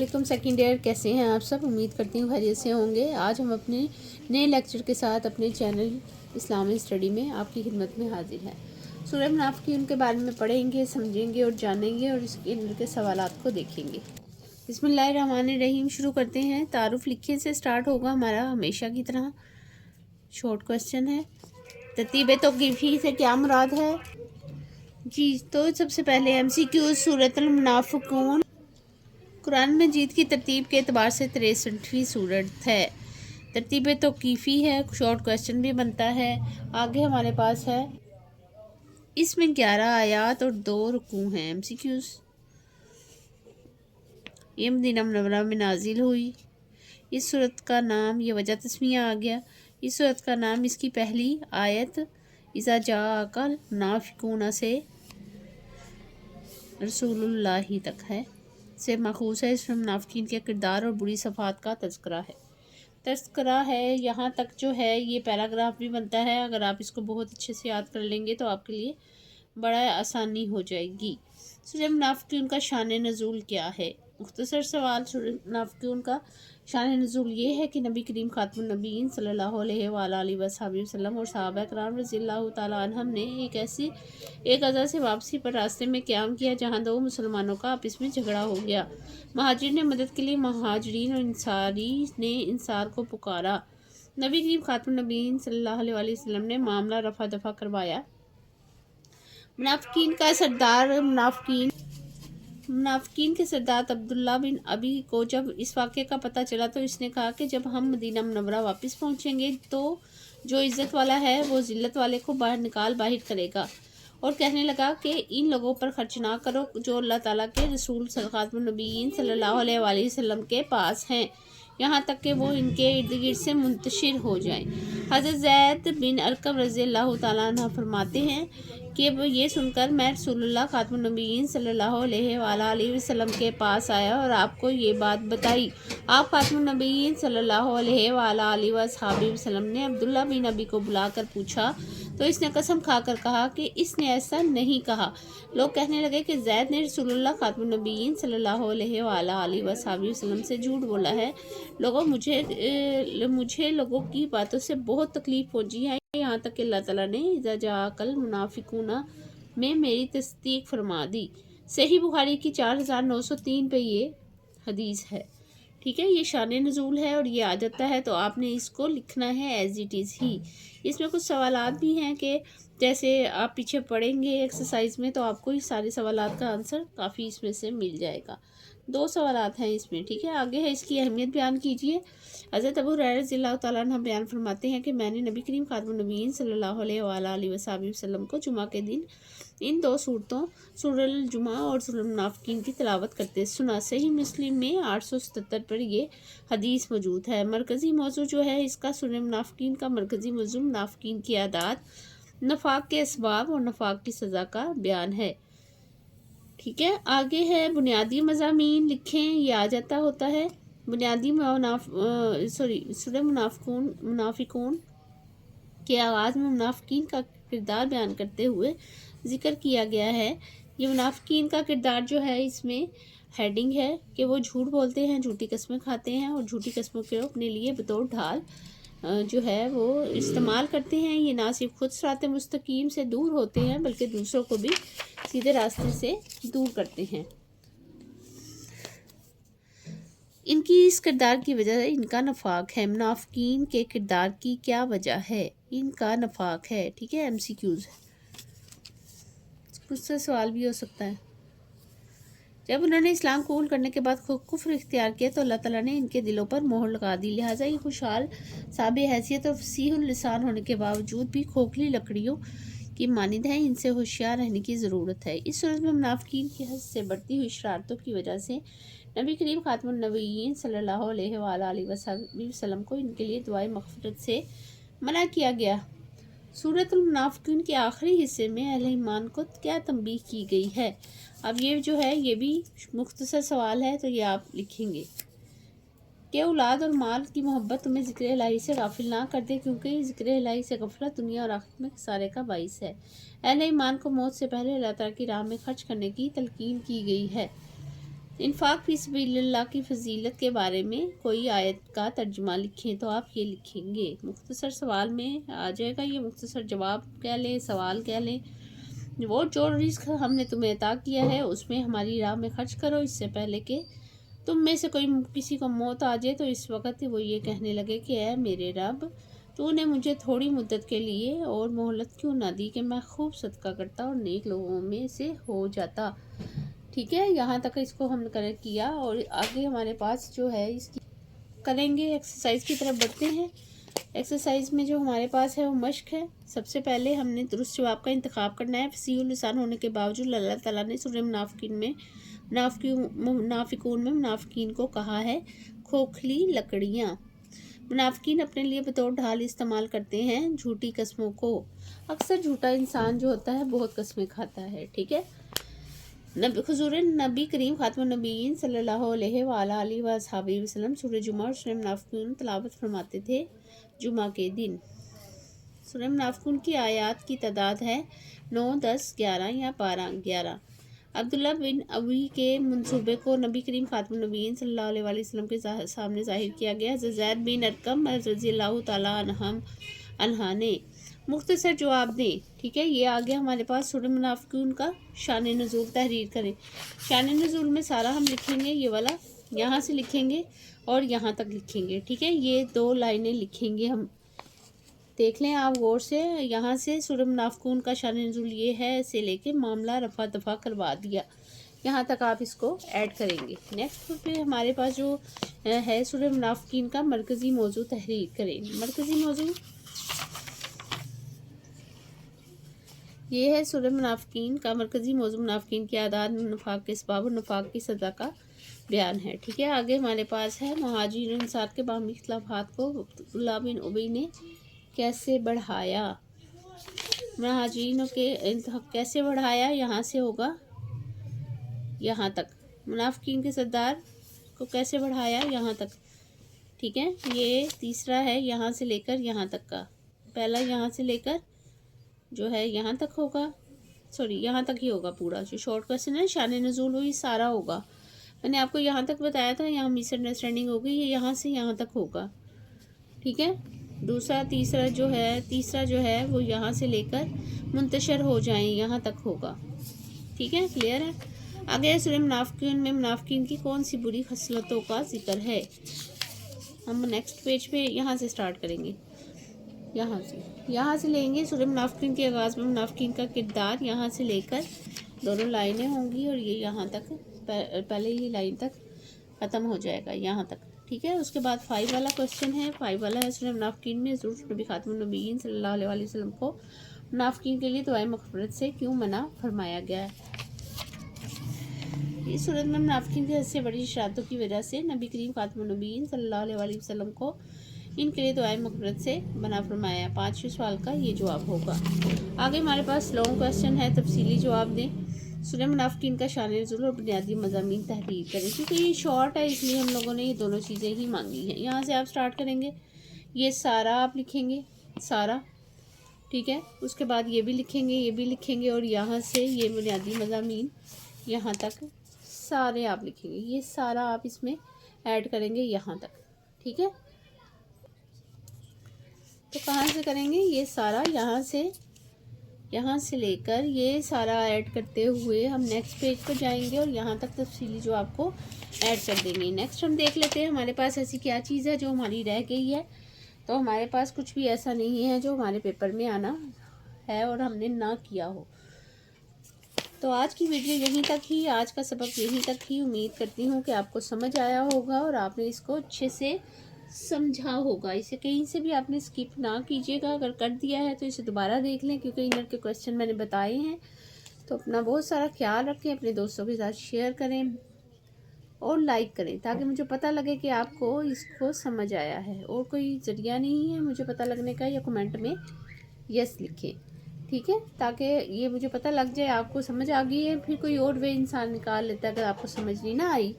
علیکم second year, کیسے ہیں آپ سب؟ امید کرتی ہوں خیریت سے ہوں گے۔ آج ہم اپنے نئے لیکچر کے ساتھ اپنے چینل اسلامی اسٹڈی میں آپ کی خدمت میں حاضر ہیں۔ سورہ منافقین کے بارے میں پڑھیں گے، سمجھیں گے اور جانیں گے اور اس کے اندر کے سوالات کو دیکھیں گے۔ بسم اللہ الرحمن الرحیم، شروع کرتے ہیں۔ تعارف لکھے سے سٹارٹ ہوگا ہمارا، ہمیشہ کی طرح شارٹ کوسچن ہے۔ ترتیب توقیفی سے کیا مراد ہے؟ جی تو سب سے پہلے ایم سی کیو سورۃ المنافقون قرآن مجید کی ترتیب کے اعتبار سے 63ویں سورت ہے۔ ترتیب توقیفی ہے، شارٹ کوسچن بھی بنتا ہے۔ آگے ہمارے پاس ہے، اس میں 11 آیات اور 2 رکوع ہیں۔ ایم سی کیوز، یہ مدینہ منورہ میں نازل ہوئی۔ اس سورت کا نام، یہ وجہ تسمیہ آ گیا، اس سورت کا نام اس کی پہلی آیت اذا جاءک المنافقون سے رسول اللہ تک ہے سے ماخوذ ہے۔ اس میں منافقین کے کردار اور بری صفات کا تذکرہ ہے۔ یہاں تک جو ہے یہ پیراگراف بھی بنتا ہے۔ اگر آپ اس کو بہت اچھے سے یاد کر لیں گے تو آپ کے لیے بڑا آسانی ہو جائے گی۔ سورہ منافقین کا شان نزول کیا ہے؟ مختصر سوال، سورہ منافقین کا شان نزول یہ ہے کہ نبی کریم خاتم النبیین صلی اللہ علیہ وآلہ وصحبہ وسلم اور صحابہ کرام رضی اللہ تعالیٰ عنہم نے ایک غزہ سے واپسی پر راستے میں قیام کیا جہاں 2 مسلمانوں کا آپس میں جھگڑا ہو گیا۔ مہاجرین نے مدد کے لیے مہاجرین اور انصاری نے انصار کو پکارا۔ نبی کریم خاتم النبیین صلی اللہ علیہ وآلہ وسلم نے معاملہ رفع دفع کروایا۔ منافقین کے سردار عبداللہ بن ابی کو جب اس واقعے کا پتہ چلا تو اس نے کہا کہ جب ہم مدینہ منورہ واپس پہنچیں گے تو جو عزت والا ہے وہ ذلت والے کو باہر کرے گا، اور کہنے لگا کہ ان لوگوں پر خرچ نہ کرو جو اللہ تعالیٰ کے رسول خاتم النبیین صلی اللہ علیہ وآلہ وسلم کے پاس ہیں، یہاں تک کہ وہ ان کے ارد گرد سے منتشر ہو جائیں۔ حضرت زید بن ارقم رضی اللہ تعالیٰ عنہ فرماتے ہیں کہ یہ سن کر میں رسول اللہ خاتم النبیین صلی اللہ علیہ وآلہ وسلم کے پاس آیا اور آپ کو یہ بات بتائی۔ آپ خاتم النبیین صلی اللہ علیہ وآلہ وصحبہ وسلم نے عبداللہ بن ابی کو بلا کر پوچھا تو اس نے قسم کھا کر کہا کہ اس نے ایسا نہیں کہا۔ لوگ کہنے لگے کہ زید نے رسول اللہ خاتم النبیین صلی اللہ علیہ وآلہ وصحبہ وسلم سے جھوٹ بولا ہے۔ مجھے لوگوں کی باتوں سے بہت تکلیف پہنچی ہے، یہاں تک کہ اللہ تعالیٰ نے اذا جاءک المنافقون میں میری تصدیق فرما دی۔ صحیح بخاری کی 4903 پہ یہ حدیث ہے۔ ٹھیک ہے، یہ شان نزول ہے اور یہ آ جاتا ہے تو آپ نے اس کو لکھنا ہے ایز اٹ از ہی۔ اس میں کچھ سوالات بھی ہیں کہ جیسے آپ پیچھے پڑھیں گے ایکسرسائز میں تو آپ کو یہ سارے سوالات کا آنسر کافی اس میں سے مل جائے گا۔ 2 سوالات ہیں اس میں، ٹھیک ہے۔ آگے ہے، اس کی اہمیت بیان کیجیے۔ حضرت ابو ہریرہ رضی اللہ تعالیٰ عنہ بیان فرماتے ہیں کہ میں نے نبی کریم خاتم النبیین صلی اللہ علیہ وآلہ وصحبہ وسلم کو جمعہ کے دن ان 2 صورتوں سورۃ الجمعہ اور سورۃ المنافقین کی تلاوت کرتے سنا۔ صحیح مسلم میں 877 پر یہ حدیث موجود ہے۔ مرکزی موضوع جو ہے اس کا، سورۃ منافقین کا مرکزی موضوع منافقین کی عادات، نفاق کے اسباب اور نفاق کی سزا کا بیان ہے۔ ٹھیک ہے، آگے ہے بنیادی مضامین لکھیں، یہ آ جاتا ہوتا ہے۔ بنیادی سورہ منافقون کے آغاز میں منافقین کا کردار بیان کرتے ہوئے ذکر کیا گیا ہے۔ یہ منافقین کا کردار جو ہے اس میں ہیڈنگ ہے کہ وہ جھوٹ بولتے ہیں، جھوٹی قسمیں کھاتے ہیں اور جھوٹی قسموں کو اپنے لیے بطور ڈھال جو ہے وہ استعمال کرتے ہیں۔ یہ نہ صرف خود صراط مستقیم سے دور ہوتے ہیں بلکہ دوسروں کو بھی سیدھے راستے سے دور کرتے ہیں۔ ان کی اس کردار کی وجہ ان کا نفاق ہے۔ منافقین کے کردار کی کیا وجہ ہے؟ ان کا نفاق ہے۔ ٹھیک ہے، ایم سی کیوز، کچھ سے سوال بھی ہو سکتا ہے۔ جب انہوں نے اسلام قبول کرنے کے بعد کفر اختیار کیا تو اللہ تعالیٰ نے ان کے دلوں پر مہر لگا دی، لہٰذا یہ خوشحال صاحب حیثیت اور فصیح اللسان ہونے کے باوجود بھی کھوکھلی لکڑیوں کی مانند ہیں، ان سے ہوشیار رہنے کی ضرورت ہے۔ اس صورت میں منافقین کی حد سے بڑھتی ہوئی شرارتوں کی وجہ سے نبی کریم خاتم النبیین صلی اللہ علیہ وآلہ وسلم کو ان کے لیے دعائے مغفرت سے منع کیا گیا۔ سورۃ المنافقین کے آخری حصے میں اہل ایمان کو کیا تنبیہ کی گئی ہے؟ اب یہ جو ہے یہ بھی مختصر سوال ہے تو یہ آپ لکھیں گے کہ اولاد اور مال کی محبت تمہیں ذکر الہی سے غافل نہ کر دے، کیونکہ ذکر الہی سے غفلت دنیا اور آخرت میں خسارے کا باعث ہے۔ اہل ایمان کو موت سے پہلے اللہ تعالیٰ کی راہ میں خرچ کرنے کی تلقین کی گئی ہے۔ انفاق فی سبیل اللہ کی فضیلت کے بارے میں کوئی آیت کا ترجمہ لکھیں تو آپ یہ لکھیں گے۔ مختصر سوال میں آ جائے گا، یہ مختصر جواب کہہ لیں، سوال کہہ لیں۔ وہ جو رزق ہم نے تمہیں عطا کیا ہے اس میں ہماری راہ میں خرچ کرو، اس سے پہلے کہ تم میں سے کوئی کسی کو موت آ جائے تو اس وقت وہ یہ کہنے لگے کہ اے میرے رب، تو نے مجھے تھوڑی مدت کے لیے اور مہلت کیوں نہ دی کہ میں خوب صدقہ کرتا اور نیک لوگوں میں سے ہو جاتا۔ ٹھیک ہے، یہاں تک اس کو ہم نے کیا، اور آگے ہمارے پاس جو ہے اس کی کریں گے، ایکسرسائز کی طرف بڑھتے ہیں۔ ایکسرسائز میں جو ہمارے پاس ہے وہ مشق ہے۔ سب سے پہلے ہم نے درست جواب کا انتخاب کرنا ہے۔ فصیح اللسان ہونے کے باوجود اللہ تعالیٰ نے سورہ منافقون میں منافقین کو کہا ہے کھوکھلی لکڑیاں۔ منافقین اپنے لیے بطور ڈھال استعمال کرتے ہیں جھوٹی قسموں کو۔ اکثر جھوٹا انسان جو ہوتا ہے بہت قسمیں کھاتا ہے۔ ٹھیک ہے، حضور نبی کریم خاتم النبیین صلی اللہ علیہ وآلہ وصحبہ وسلم سورہ جمعہ اور سورہ منافقون تلاوت فرماتے تھے جمعہ کے دن۔ سورہ منافقون کی آیات کی تعداد ہے 9، 10، 11 یا 12، 11۔ عبداللہ بن ابی کے منصوبے کو نبی کریم خاتم النبیین صلی اللہ علیہ وآلہ وسلم کے سامنے ظاہر کیا گیا۔ زید بن ارقم رضی اللہ تعالیٰ عنہ نے مختصر جواب دیں۔ ٹھیک ہے، یہ آگے ہمارے پاس سورہ منافقون کا شان نزول تحریر کریں۔ شان نزول میں سارا ہم لکھیں گے، یہ والا یہاں سے لکھیں گے اور یہاں تک لکھیں گے۔ ٹھیک ہے، یہ 2 لائنیں لکھیں گے ہم، دیکھ لیں آپ غور سے۔ یہاں سے سورہ منافقون کا شان نزول یہ ہے، سے لے کے معاملہ رفع دفع کروا دیا، یہاں تک آپ اس کو ایڈ کریں گے۔ نیکسٹ پہ ہمارے پاس جو ہے سورہ منافقین کا مرکزی موضوع تحریر کریں۔ مرکزی موضوع یہ ہے سورہ منافقین کا مرکزی موضوع منافقین کی اعداد، نفاق کے اسباب اور نفاق کی سزا کا بیان ہے۔ ٹھیک ہے، آگے ہمارے پاس ہے مہاجرین اور انصار کے باہمی اختلافات کو عبداللہ بن ابی نے کیسے بڑھایا۔ مہاجرینوں کے کیسے بڑھایا، یہاں سے ہوگا یہاں تک۔ منافقین کے سردار کو کیسے بڑھایا، یہاں تک۔ ٹھیک ہے، یہ تیسرا ہے یہاں سے لے کر یہاں تک کا۔ پہلا یہاں سے لے کر جو ہے یہاں تک ہوگا، سوری یہاں تک ہی ہوگا پورا۔ جو شارٹ کوسچن ہے شان نزول ہوئی سارا ہوگا، میں نے آپ کو یہاں تک بتایا تھا، یہاں مس انڈرسٹینڈنگ ہو گئی، یہ یہاں سے یہاں تک ہوگا۔ ٹھیک ہے، تیسرا جو ہے وہ یہاں سے لے کر منتشر ہو جائیں یہاں تک ہوگا۔ ٹھیک ہے، کلیئر ہے۔ آگے سورہ منافقین میں منافقین کی کون سی بری خصلتوں کا ذکر ہے۔ ہم نیکسٹ پیج پہ یہاں سے سٹارٹ کریں گے، یہاں سے لیں گے سورہ منافقین کے آغاز میں منافقین کا کردار، یہاں سے لے کر دونوں لائنیں ہوں گی اور یہ یہاں تک، پہلے ہی لائن تک ختم ہو جائے گا یہاں تک۔ ٹھیک ہے، اس کے بعد 5 والا کوسچن ہے۔ 5 والا ہے سورہ منافقین میں حضور نبی خاتم النبیین صلی اللہ علیہ وآلہ وسلم کو منافقین کے لیے دعائے مغفرت سے کیوں منع فرمایا گیا ہے۔ اس صورت میں منافقین کی حد سے بڑی شرارتوں کی وجہ سے نبی کریم خاتم النبیین صلی اللہ علیہ وآلہ وسلم کو ان کے لیے دعائے مغفرت سے منع فرمایا۔ 5ویں سوال کا یہ جواب ہوگا۔ آگے ہمارے پاس لانگ کوسچن ہے، تفصیلی جواب دیں۔ سورہ منافقین کا شان نزول اور بنیادی مضامین تحریر کریں۔ کیونکہ یہ شارٹ ہے اس لیے ہم لوگوں نے یہ دونوں چیزیں ہی مانگی ہیں۔ یہاں سے آپ سٹارٹ کریں گے، یہ سارا آپ لکھیں گے، سارا۔ ٹھیک ہے، اس کے بعد یہ بھی لکھیں گے، یہ بھی لکھیں گے، اور یہاں سے یہ بنیادی مضامین یہاں تک سارے آپ لکھیں گے، یہ سارا آپ اس میں ایڈ کریں گے یہاں تک۔ ٹھیک ہے، تو کہاں سے کریں گے، یہ سارا یہاں سے لے کر یہ سارا ایڈ کرتے ہوئے ہم نیکسٹ پیج پر جائیں گے اور یہاں تک تفصیلی جو آپ کو ایڈ کر دیں گے۔ نیکسٹ ہم دیکھ لیتے ہیں ہمارے پاس ایسی کیا چیز ہے جو ہماری رہ گئی ہے۔ تو ہمارے پاس کچھ بھی ایسا نہیں ہے جو ہمارے پیپر میں آنا ہے اور ہم نے نہ کیا ہو۔ تو آج کی ویڈیو یہیں تک ہی، آج کا سبق یہیں تک ہی۔ امید کرتی ہوں کہ آپ کو سمجھ آیا ہوگا اور آپ نے اس کو اچھے سے سمجھا ہوگا۔ اسے کہیں سے بھی آپ نے اسکپ نہ کیجیے گا، اگر کر دیا ہے تو اسے دوبارہ دیکھ لیں، کیونکہ انر کے کوسچن میں نے بتائے ہیں۔ تو اپنا بہت سارا خیال رکھیں، اپنے دوستوں کے ساتھ شیئر کریں اور لائک کریں تاکہ مجھے پتہ لگے کہ آپ کو اس کو سمجھ آیا ہے۔ اور کوئی ذریعہ نہیں ہے مجھے پتہ لگنے کا، یا کمنٹ میں یس لکھیں۔ ٹھیک ہے، تاکہ یہ مجھے پتہ لگ جائے آپ کو سمجھ آ گئی ہے۔ پھر کوئی اور وے انسان نکال لیتا ہے، اگر آپ کو سمجھ نہیں نہ آئی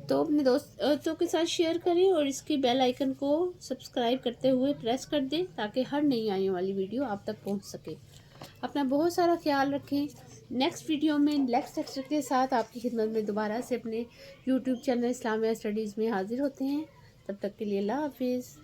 تو اپنے دوستوں کے ساتھ شیئر کریں اور اس کی بیل آئیکن کو سبسکرائب کرتے ہوئے پریس کر دیں تاکہ ہر نئی آنے والی ویڈیو آپ تک پہنچ سکے۔ اپنا بہت سارا خیال رکھیں، نیکسٹ ویڈیو میں نیکسٹ لیکچر کے ساتھ آپ کی خدمت میں دوبارہ سے اپنے یوٹیوب چینل اسلامیہ اسٹڈیز میں حاضر ہوتے ہیں. تب تک کے لیے اللہ حافظ.